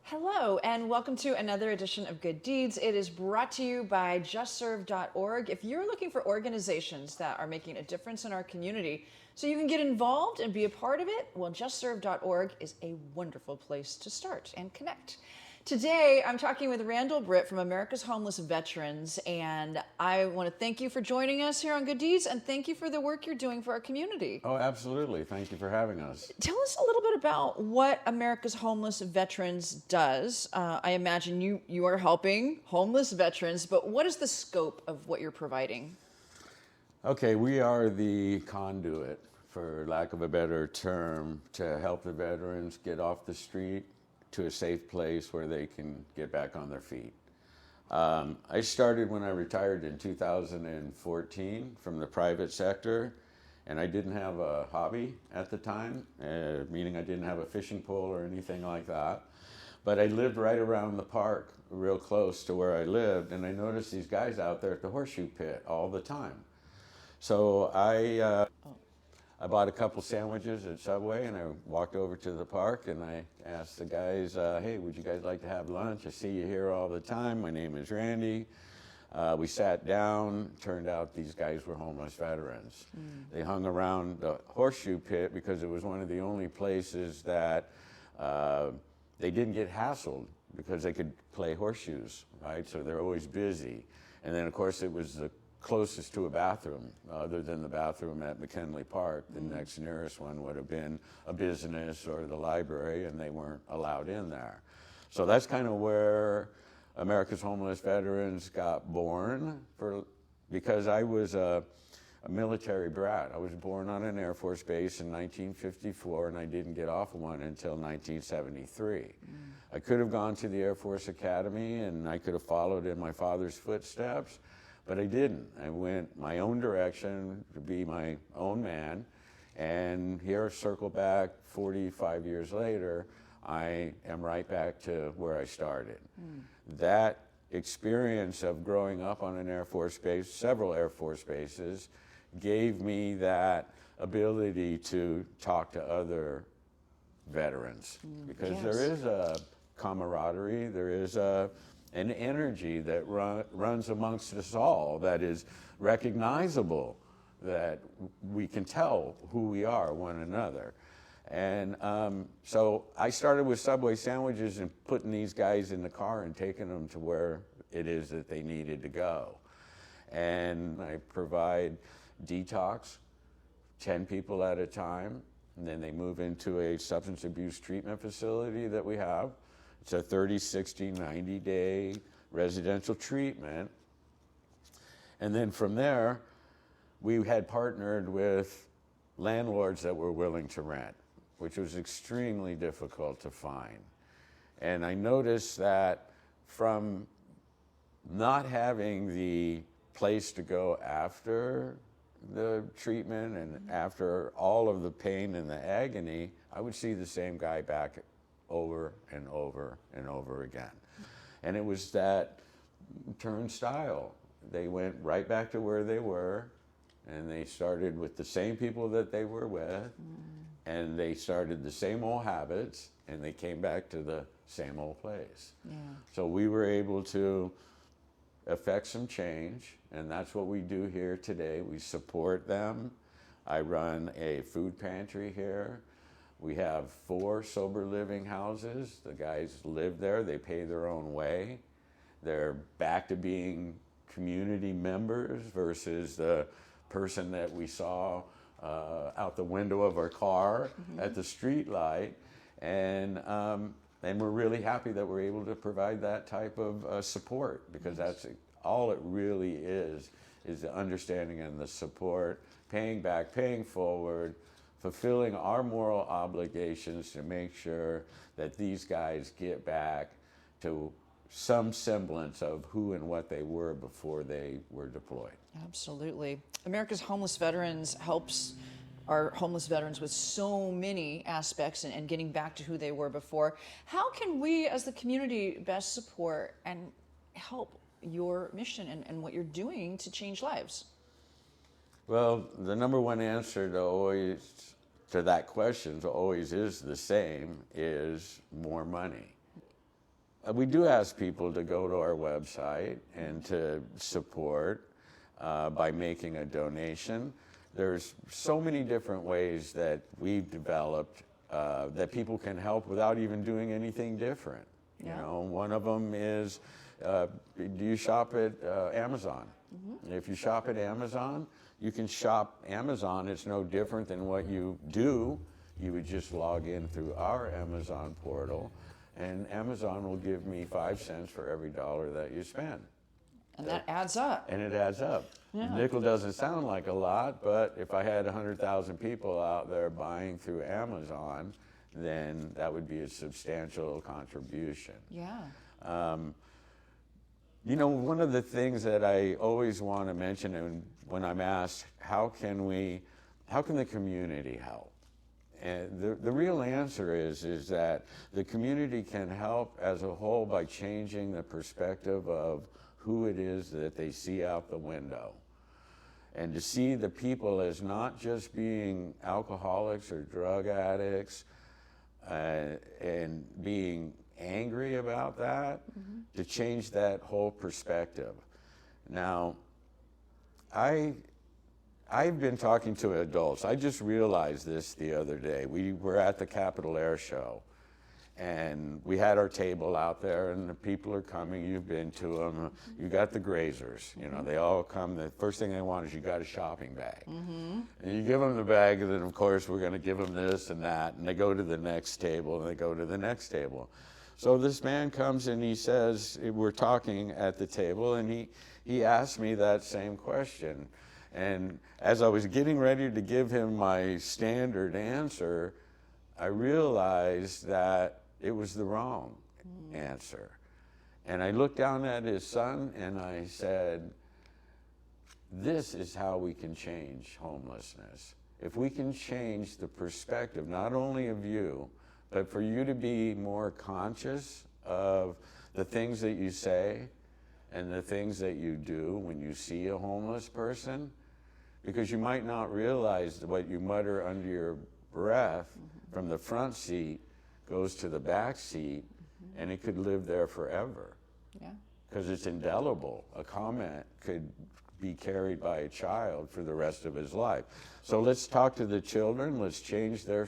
Hello, and welcome to another edition of Good Deeds. It is brought to you by justserve.org. If you're looking for organizations that are making a difference in our community so you can get involved and be a part of it, well, justserve.org is a wonderful place to start and connect. Today, I'm talking with Randall Britt from America's Homeless Veterans, and I want to thank you for joining us here on Good Deeds, and thank you for the work you're doing for our community. Oh, absolutely. Thank you for having us. Tell us a little bit about what America's Homeless Veterans does. I imagine you are helping homeless veterans, but what is the scope of what you're providing? Okay, we are the conduit, for lack of a better term, to help the veterans get off the street to a safe place where they can get back on their feet. I started when I retired in 2014 from the private sector, and I didn't have a hobby at the time, meaning I didn't have a fishing pole or anything like that. But I lived right around the park, real close to where I lived, and I noticed these guys out there at the horseshoe pit all the time. So I bought a couple sandwiches at Subway, and I walked over to the park, and I asked the guys, hey, would you guys like to have lunch? I see you here all the time. My name is Randy. We sat down. Turned out these guys were homeless veterans. They hung around the horseshoe pit because it was one of the only places that they didn't get hassled because they could play horseshoes, right? So they're always busy. And then, of course, it was the closest to a bathroom, other than the bathroom at McKinley Park. The next nearest one would have been a business or the library, and they weren't allowed in there. So that's kind of where America's Homeless Veterans got born, because I was a military brat. I was born on an Air Force base in 1954, and I didn't get off of one until 1973. I could have gone to the Air Force Academy, and I could have followed in my father's footsteps, but I didn't. I went my own direction to be my own man, and here, circle back 45 years later, I am right back to where I started. That experience of growing up on an Air Force base, several Air Force bases, gave me that ability to talk to other veterans, because Yes. there is a camaraderie, there is an energy that runs amongst us all that is recognizable, that we can tell who we are, one another. And so I started with Subway sandwiches and putting these guys in the car and taking them to where it is that they needed to go. And I provide DETOX, 10 people at a time, and then they move into a substance abuse treatment facility that we have. It's a 30, 60, 90-day residential treatment. And then from there, we had partnered with landlords that were willing to rent, which was extremely difficult to find. And I noticed that from not having the place to go after the treatment and after all of the pain and the agony, I would see the same guy back over and over and over again. And it was that turnstile. They went right back to where they were, and they started with the same people that they were with, and they started the same old habits, and they came back to the same old place. Yeah. So we were able to affect some change, and that's what we do here today. We support them. I run a food pantry here. We have 4 sober living houses. The guys live there. They pay their own way. They're back to being community members versus the person that we saw out the window of our car at the street light. And we're really happy that we're able to provide that type of support, because that's all it really is the understanding and the support, paying back, paying forward, fulfilling our moral obligations to make sure that these guys get back to some semblance of who and what they were before they were deployed. Absolutely. America's Homeless Veterans helps our homeless veterans with so many aspects and getting back to who they were before. How can we as the community best support and help your mission and what you're doing to change lives? Well, the number one answer to that question always is the same, is more money. we do ask people to go to our website and to support by making a donation. There's so many different ways that we've developed that people can help without even doing anything different. Yeah. You know, one of them is, do you shop at Amazon? Mm-hmm. If you shop at Amazon, you can shop Amazon. It's no different than what you do. You would just log in through our Amazon portal, and Amazon will give me 5 cents for every dollar that you spend. And that adds up. And it adds up. Yeah. Nickel doesn't sound like a lot, but if I had 100,000 people out there buying through Amazon, then that would be a substantial contribution. Yeah. You know, one of the things that I always want to mention, and when I'm asked, how can the community help? And the real answer is that the community can help as a whole by changing the perspective of who it is that they see out the window. And to see the people as not just being alcoholics or drug addicts and being angry about that, mm-hmm. to change that whole perspective. Now, I've been talking to adults. I just realized this the other day. We were at the Capitol Air Show, and we had our table out there, and the people are coming. You've been to them. You got the grazers. You know, they all come. The first thing they want is you got a shopping bag. Mm-hmm. And you give them the bag, and then, of course, we're going to give them this and that. And they go to the next table, and they go to the next table. So this man comes, and he says, we're talking at the table, and he asked me that same question. And as I was getting ready to give him my standard answer, I realized that it was the wrong answer. And I looked down at his son and I said, this is how we can change homelessness. If we can change the perspective, not only of you, but for you to be more conscious of the things that you say and the things that you do when you see a homeless person, because you might not realize what you mutter under your breath from the front seat goes to the back seat, and it could live there forever. Yeah. Because it's indelible. A comment could be carried by a child for the rest of his life. So let's talk to the children. Let's change their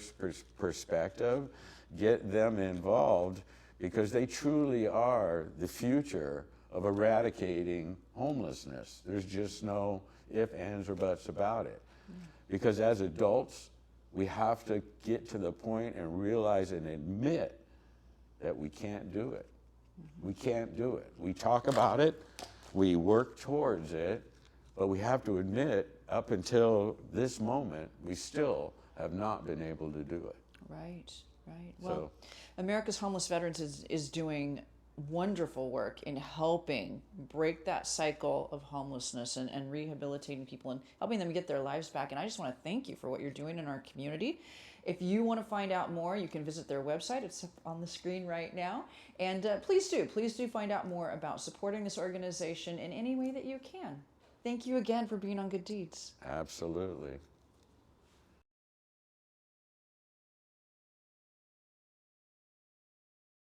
perspective, get them involved, because they truly are the future of eradicating homelessness. There's just no if, ands, or buts about it. Because as adults, we have to get to the point and realize and admit that we can't do it. We can't do it. We talk about it, we work towards it, but we have to admit, up until this moment, we still have not been able to do it. Right, right. Well, America's Homeless Veterans is doing wonderful work in helping break that cycle of homelessness and rehabilitating people and helping them get their lives back. And I just want to thank you for what you're doing in our community. If you want to find out more, you can visit their website. It's on the screen right now. And please do find out more about supporting this organization in any way that you can. Thank you again for being on Good Deeds. Absolutely.